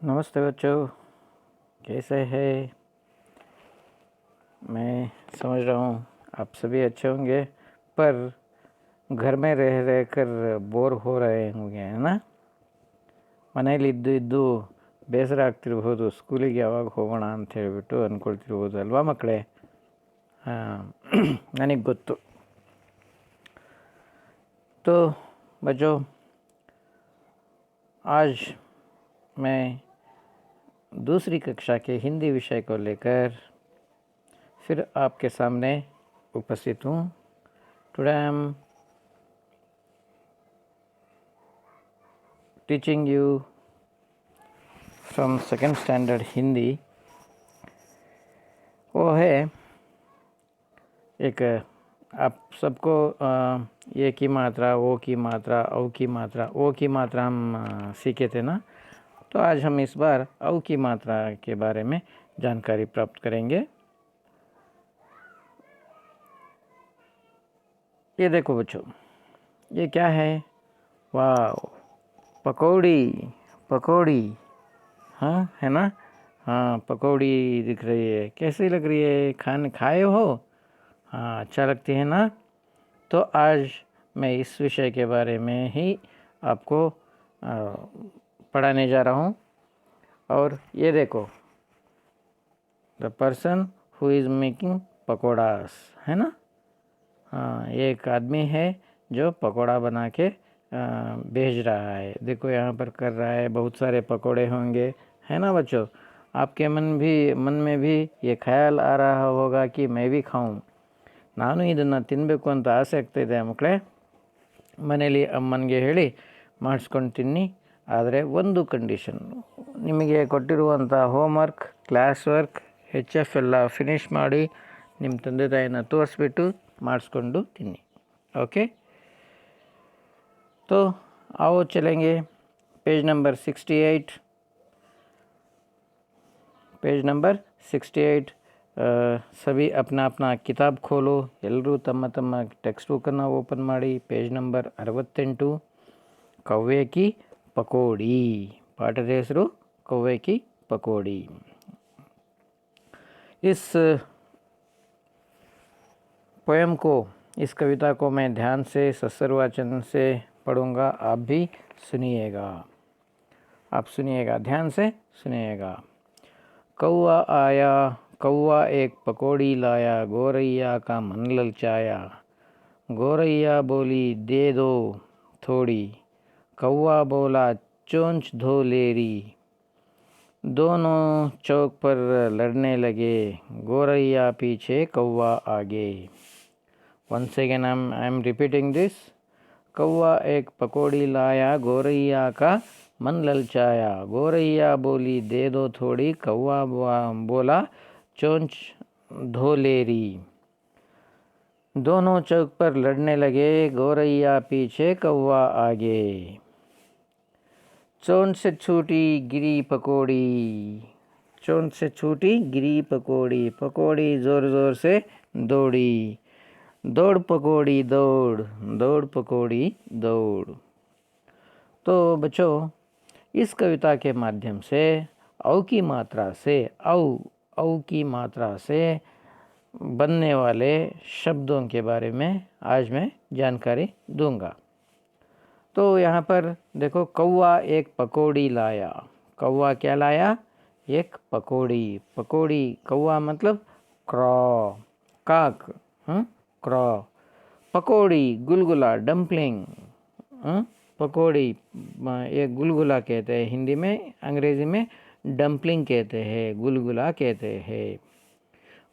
नमस्ते बच्चों, कैसे हैं। मैं समझ रहा हूँ आप सभी अच्छे होंगे, पर घर में रह रह कर बोर हो रहे होंगे, है ना। ಮನೇಲಿ ಇದ್ದು ಇದ್ದು ಬೇಸರ ಆಗ್ತಿರ್ಬೋದು, ಸ್ಕೂಲಿಗೆ ಯಾವಾಗ ಹೋಗೋಣ ಅಂತ ಹೇಳಿಬಿಟ್ಟು ಅಂದ್ಕೊಳ್ತಿರ್ಬೋದು ಅಲ್ವಾ ಮಕ್ಕಳೇ. ನನಗೆ ಗೊತ್ತು. तो बच्चों, आज मैं दूसरी कक्षा के हिंदी विषय को लेकर फिर आपके सामने उपस्थित हूँ. Today I am teaching you from second standard Hindi. वो है एक आप सबको ये की मात्रा, वो की मात्रा, औ की मात्रा, ओ की मात्रा हम सीखे थे ना. तो आज हम इस बार औ की मात्रा के बारे में जानकारी प्राप्त करेंगे. ये देखो बच्चों, ये क्या है. वाह, पकौड़ी. पकौड़ी, हाँ है ना. हाँ, पकौड़ी दिख रही है. कैसी लग रही है, खाए हो. हाँ, अच्छा लगती है ना. तो आज मैं इस विषय के बारे में ही आपको पढ़ाने जा रहा हूँ. और ये देखो, the person who is making pakoras, है ना. हाँ, एक आदमी है जो पकौड़ा बना के भेज रहा है. देखो यहाँ पर कर रहा है. बहुत सारे पकौड़े होंगे, है ना बच्चों. आपके मन में भी ये ख्याल आ रहा होगा कि मैं भी खाऊं. ನಾನು ಇದನ್ನು ತಿನ್ನಬೇಕು ಅಂತ ಆಸೆ ಆಗ್ತಾಯಿದೆ ಮಕ್ಕಳೇ. ಮನೇಲಿ ಅಮ್ಮನಿಗೆ ಹೇಳಿ ಮಾಡಿಸ್ಕೊಂಡು ತಿನ್ನಿ. ಆದರೆ ಒಂದು ಕಂಡೀಷನ್, ನಿಮಗೆ ಕೊಟ್ಟಿರುವಂಥ ಹೋಮ್ವರ್ಕ್, ಕ್ಲಾಸ್ ವರ್ಕ್, HF ಎಲ್ಲ ಫಿನಿಷ್ ಮಾಡಿ ನಿಮ್ಮ ತಂದೆ ತಾಯಿನ ತೋರಿಸ್ಬಿಟ್ಟು ಮಾಡಿಸ್ಕೊಂಡು ತಿನ್ನಿ. ओके. तो आओ चलेंगे पेज नंबर 68. Page number 68. सभी अपना अपना किताब खोलो. ಎಲ್ಲರೂ ತಮ್ಮ ತಮ್ಮ ಟೆಕ್ಸ್ಟ್ ಬುಕ್ಕನ್ನು ಓಪನ್ ಮಾಡಿ. ಪೇಜ್ ನಂಬರ್ 68, ಕವ್ವೆ ಕಿ ಪಕೋಡಿ. ಪಾಠದ ಹೆಸರು ಕವ್ವೆ ಕಿ ಪಕೋಡಿ. इस पोएम को, इस कविता को मैं ध्यान से सस्वर वाचन से पढ़ूँगा. आप भी सुनिएगा. आप सुनिएगा, ध्यान से सुनिएगा. कौवा आया, कौवा एक पकौड़ी लाया, गोरैया का मन ललचाया. गोरैया बोली दे दो थोड़ी, कौवा बोला चोंच धो लेरी. दोनों चौक पर लड़ने लगे, गोरैया पीछे कौवा आगे. Once again I am repeating this. कौवा एक पकौड़ी लाया, गोरैया का मन ललचाया. गोरैया बोली दे दो थोड़ी, कौवा बोला चोंच धो लेरी. दोनों चौक पर लड़ने लगे, गोरैया पीछे कौवा आगे. चोंच से छूटी गिरी पकौड़ी, चोंच से छूटी गिरी पकौड़ी. पकौड़ी ज़ोर ज़ोर से दौड़ी. दौड़ पकौड़ी दौड़, दौड़ पकौड़ी दौड़. तो बच्चों, इस कविता के माध्यम से औ की मात्रा से, औ की मात्रा से बनने वाले शब्दों के बारे में आज मैं जानकारी दूंगा. तो यहाँ पर देखो, कौवा एक पकौड़ी लाया. कौवा क्या लाया? एक पकौड़ी. पकौड़ी, कौवा मतलब क्रॉ, काक, क्रॉ. पकौड़ी गुलगुला, डम्पलिंग. पकौड़ी एक गुलगुला कहते हैं हिंदी में, अंग्रेज़ी में डम्पलिंग कहते हैं, गुलगुला कहते हैं.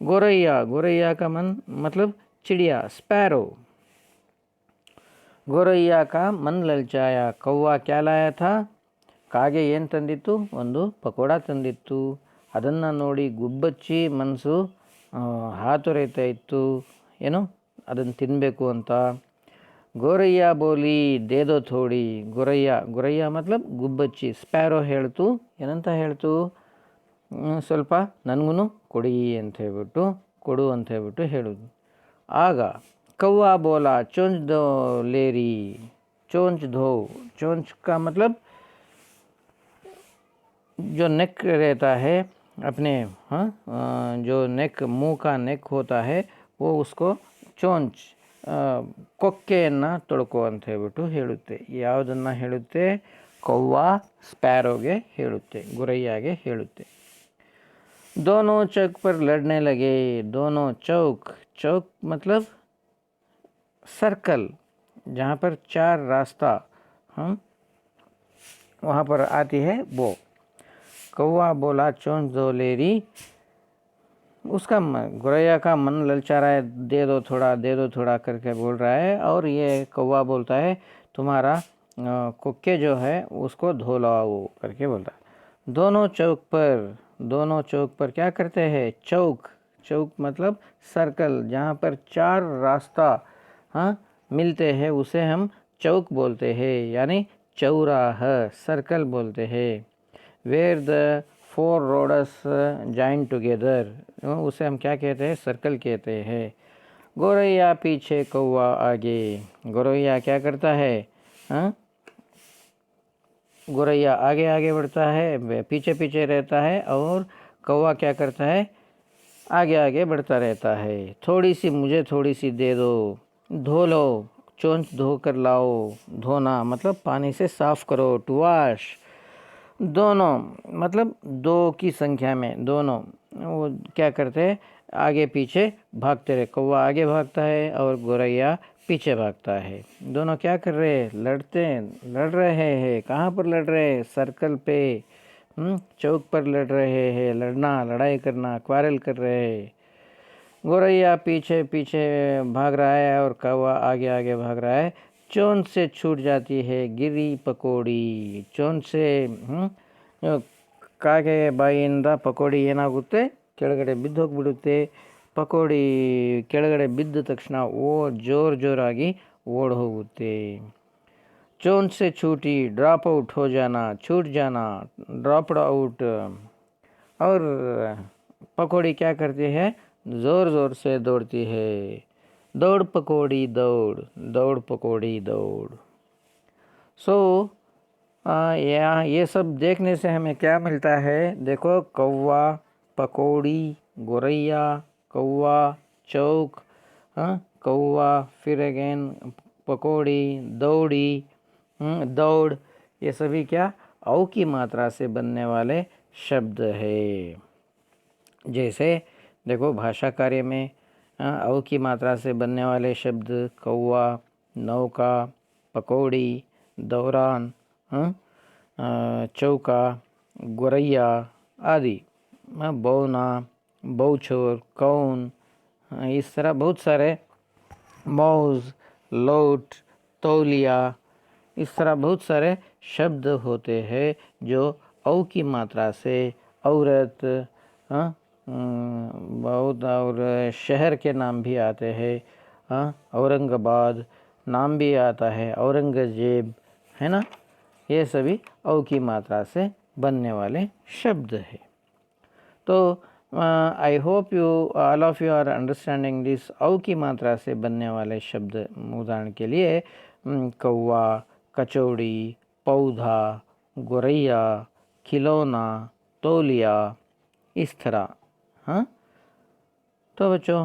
गोरैया, गोरैया का मतलब चिड़िया, स्पैरो. गोरैया का मन ललचाया. कौवा क्या लाया था? ಕಾಗೆ ಏನು ತಂದಿತ್ತು? ಒಂದು ಪಕೋಡ ತಂದಿತ್ತು. ಅದನ್ನು ನೋಡಿ ಗುಬ್ಬಚ್ಚಿ ಮನಸ್ಸು ಹಾತೊರೀತಾ ಇತ್ತು, ಏನು ಅದನ್ನು ತಿನ್ನಬೇಕು ಅಂತ. ಗೋರಯ್ಯ ಬೋಲಿ ದೇದೋ ಥೋಡಿ. ಗೊರಯ್ಯ, ಗೊರಯ್ಯ ಮತ್ಲಬ್ ಗುಬ್ಬಚ್ಚಿ. ಸ್ಪ್ಯಾರೋ ಹೇಳ್ತು, ಏನಂತ ಹೇಳ್ತು? ಸ್ವಲ್ಪ ನನಗೂ ಕೊಡಿ ಅಂತ ಹೇಳ್ಬಿಟ್ಟು, ಕೊಡು ಅಂತ ಹೇಳ್ಬಿಟ್ಟು ಹೇಳೋದು. ಆಗ कौवा बोला चोंच दो लेरी. चोंच धो, चोंच का मतलब जो नेक रहता है अपने, हाँ, जो नेक, मुंह का नेक होता है वो उसको ಚೋಂಚ್, ಕೊಕ್ಕೆಯನ್ನು ತೊಳ್ಕೊ ಅಂತ ಹೇಳ್ಬಿಟ್ಟು ಹೇಳುತ್ತೆ. ಯಾವುದನ್ನು ಹೇಳುತ್ತೆ? ಕೌವ ಸ್ಪ್ಯಾರೋಗೆ ಹೇಳುತ್ತೆ, ಗುರಯ್ಯಾಗೆ ಹೇಳುತ್ತೆ. दोनों चौक पर लड़ने लगे. दोनों चौक, चौक मतलब सर्कल, जहाँ पर चार रास्ता, हम वहाँ पर आती है वो. कौवा बोला चोंच दो लेरी. उसका गुरैया का मन ललचा रहा है, दे दो थोड़ा, दे दो थोड़ा करके बोल रहा है. और ये कौवा बोलता है तुम्हारा कुक्के जो है उसको धो लाओ करके बोलता है. दोनों चौक पर, दोनों चौक पर क्या करते हैं? चौक, चौक मतलब सर्कल, जहाँ पर चार रास्ता, हाँ, मिलते हैं उसे हम चौक बोलते हैं, यानी चौराहा, सर्कल बोलते हैं. Where the four roads join together, उसे हम क्या कहते हैं? सर्कल कहते हैं. गोरैया पीछे कौवा आगे. गोरैया क्या करता है? हाँ, गोरैया आगे आगे बढ़ता है, पीछे पीछे रहता है, और कौवा क्या करता है? आगे आगे बढ़ता रहता है. थोड़ी सी मुझे थोड़ी सी दे दो. धो लो, चोंच धो कर लाओ. धोना मतलब पानी से साफ करो, टू वॉश. दोनों मतलब दो की संख्या में, दोनों वो क्या करते हैं? आगे पीछे भागते रहे. कौवा आगे भागता है और गोरैया पीछे भागता है. दोनों क्या कर रहे हैं? लड़ रहे हैं. कहाँ पर लड़ रहे हैं? सर्कल पे, चौक पर लड़ रहे हैं. लड़ना, लड़ाई करना, क्वारल कर रहे हैं. गोरैया पीछे पीछे भाग रहा है और कौवा आगे आगे भाग रहा है. चोंच से छूट जाती है गिरी पकोड़ी. ಚೋಂಚ್ से ಕಾಗೆ ಬಾಯಿಯಿಂದ ಪಕೋಡಿ ಏನಾಗುತ್ತೆ? ಕೆಳಗಡೆ ಬಿದ್ದು ಹೋಗಿಬಿಡುತ್ತೆ. ಪಕೋಡಿ ಕೆಳಗಡೆ ಬಿದ್ದ ತಕ್ಷಣ ಜೋರಾಗಿ ಓಡ್ ಹೋಗುತ್ತೆ. चोंच से छूटी, ड्रॉप आउट हो जाना, छूट जाना, ड्रॉप्ड आउट. और पकौड़ी क्या करती है? ज़ोर ज़ोर से दौड़ती है. दौड़ पकौड़ी दौड़, दौड़ पकौड़ी दौड़. सो ये सब देखने से हमें क्या मिलता है? देखो, कौवा, पकौड़ी, गोरैया, कौवा, चौक, कौवा, फिर अगेन पकौड़ी, दौड़ी, दौड़, ये सभी क्या औ की मात्रा से बनने वाले शब्द है. जैसे देखो भाषा कार्य में औ की मात्रा से बनने वाले शब्द कौवा, नौका, पकौड़ी, दौरान, चौका, गोरैया आदि, बौना, बौछोर, कौन, इस तरह बहुत सारे, मौज, लौट, तौलिया, इस तरह बहुत सारे शब्द होते हैं जो औ की मात्रा से औरत, बहुत, और शहर के नाम भी आते हैं. औरंगाबाद नाम भी आता है, औरंगजेब, है ना. ये सभी औ की मात्रा से बनने वाले शब्द है. तो I hope you all of you are understanding this. औ की मात्रा से बनने वाले शब्द, उदाहरण के लिए कौवा, कचौड़ी, पौधा, गोरैया, खिलौना, तौलिया, इस तरह. हाँ, तो बच्चों,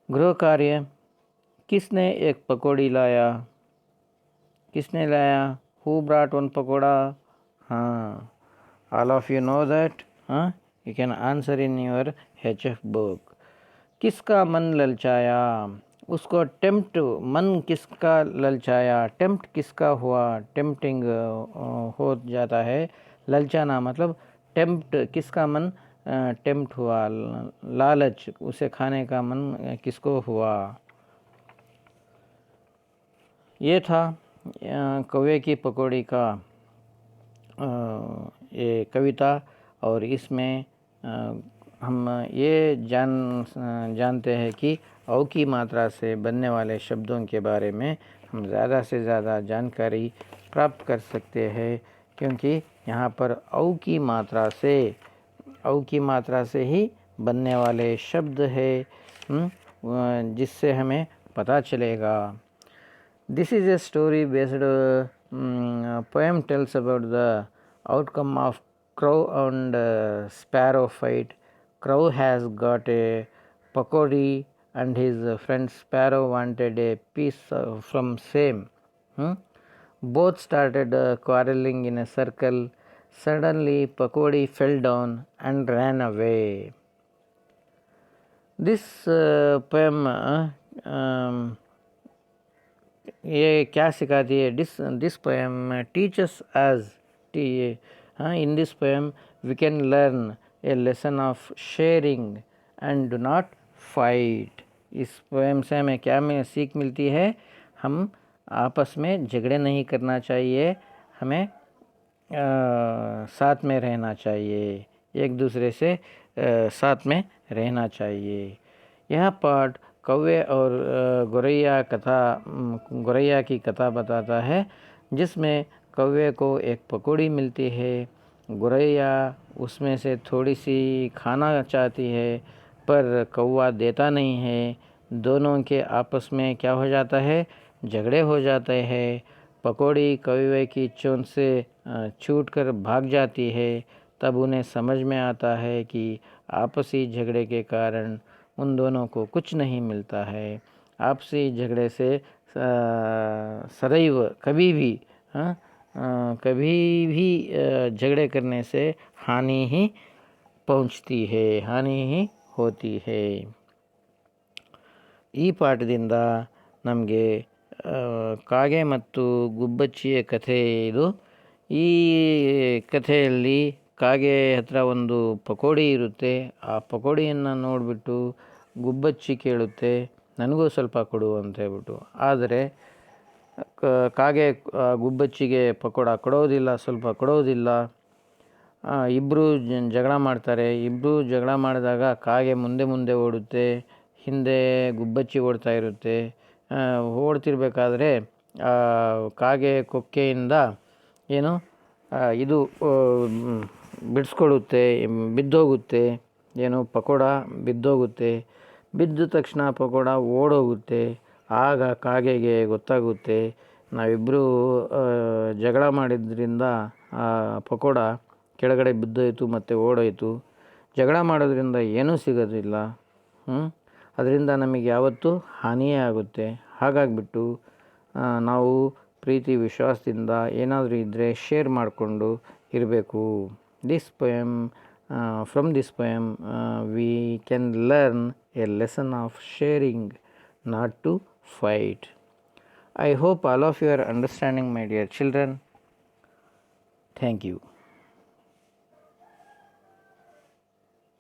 गृह कार्य. किसने एक पकौड़ी लाया? किसने लाया? Who brought one pakora? हाँ, all of you know that. हाँ, you can answer in your HF book. किसका मन ललचाया? उसको टेम्प्ट, मन किसका ललचाया? टेम्प्ट किसका हुआ? टेम्पटिंग हो जाता है. ललचाना मतलब टेम्प्ट, किसका मन टेम्प्ट हुआ? लालच, उसे खाने का मन किसको हुआ? ये था कौवे की पकौड़ी का ये कविता. और इसमें हम ये जानते हैं कि औ की मात्रा से बनने वाले शब्दों के बारे में हम ज़्यादा से ज़्यादा जानकारी प्राप्त कर सकते हैं, क्योंकि यहाँ पर औ की मात्रा से ही बनने वाले शब्द है, जिससे हमें पता चलेगा. This is a story based poem tells about the outcome of crow and sparrow fight. Crow has got a pakodi and his friend sparrow wanted a piece from same. Both started quarreling in a circle. Suddenly pakodi fell down and ran away. This poem ये क्या सिखाती है? This poem teaches us. In this poem we can learn a lesson of sharing and do not fight. इस poem से हमें क्या सीख मिलती है? हम आपस में झगड़े नहीं करना चाहिए, हमें साथ में रहना चाहिए, एक दूसरे से साथ में रहना चाहिए. यह पाठ कौवे और गौरैया की कथा बताता है, जिसमें कौवे को एक पकौड़ी मिलती है. गौरैया उसमें से थोड़ी सी खाना चाहती है, पर कौवा देता नहीं है. दोनों के आपस में क्या हो जाता है? झगड़े हो जाते हैं. पकौड़ी कौवे की चोंच से छूटकर भाग जाती है. तब उन्हें समझ में आता है कि आपसी झगड़े के कारण उन दोनों को कुछ नहीं मिलता है. आपसी झगड़े से सदैव कभी भी झगड़े करने से हानि ही पहुंचती है, हानि ही होती है. ಈ ಪಾಠದಿಂದ ನಮಗೆ ಕಾಗೆ ಮತ್ತು ಗುಬ್ಬಚ್ಚಿಯ ಕಥೆ ಇದು. ಈ ಕಥೆಯಲ್ಲಿ ಕಾಗೆ ಹತ್ರ ಒಂದು ಪಕೋಡಿ ಇರುತ್ತೆ. ಆ ಪಕೋಡಿಯನ್ನು ನೋಡಿಬಿಟ್ಟು ಗುಬ್ಬಚ್ಚಿ ಕೇಳುತ್ತೆ, ನನಗೂ ಸ್ವಲ್ಪ ಕೊಡು ಅಂತ ಹೇಳ್ಬಿಟ್ಟು. ಆದರೆ ಕಾಗೆ ಗುಬ್ಬಚ್ಚಿಗೆ ಪಕೋಡ ಕೊಡೋದಿಲ್ಲ, ಸ್ವಲ್ಪ ಕೊಡೋದಿಲ್ಲ. ಇಬ್ಬರು ಜಗಳ ಮಾಡ್ತಾರೆ. ಇಬ್ಬರು ಜಗಳ ಮಾಡಿದಾಗ ಕಾಗೆ ಮುಂದೆ ಓಡುತ್ತೆ, ಹಿಂದೆ ಗುಬ್ಬಚ್ಚಿ ಓಡ್ತಾ ಇರುತ್ತೆ. ಓಡ್ತಿರ್ಬೇಕಾದ್ರೆ ಕಾಗೆ ಕೊಕ್ಕೆಯಿಂದ ಇದು ಬಿಡಿಸ್ಕೊಳ್ಳುತ್ತೆ, ಬಿದ್ದೋಗುತ್ತೆ. ಪಕೋಡ ಬಿದ್ದೋಗುತ್ತೆ. ಬಿದ್ದ ತಕ್ಷಣ ಪಕೋಡ ಓಡೋಗುತ್ತೆ. ಆಗ ಕಾಗೆಗೆ ಗೊತ್ತಾಗುತ್ತೆ, ನಾವಿಬ್ಬರು ಜಗಳ ಮಾಡಿದ್ರಿಂದ ಆ ಪಕೋಡ ಕೆಳಗಡೆ ಬಿದ್ದೋಯ್ತು ಮತ್ತು ಓಡೋಯ್ತು. ಜಗಳ ಮಾಡೋದ್ರಿಂದ ಏನೂ ಸಿಗೋದಿಲ್ಲ, ಅದರಿಂದ ನಮಗೆ ಯಾವತ್ತೂ ಹಾನಿಯೇ ಆಗುತ್ತೆ. ಹಾಗಾಗಿಬಿಟ್ಟು ನಾವು ಪ್ರೀತಿ ವಿಶ್ವಾಸದಿಂದ ಏನಾದರೂ ಇದ್ದರೆ ಶೇರ್ ಮಾಡಿಕೊಂಡು ಇರಬೇಕು. From this poem we can learn a lesson of sharing, not to fight. I hope all of you are understanding, my dear children. Thank you.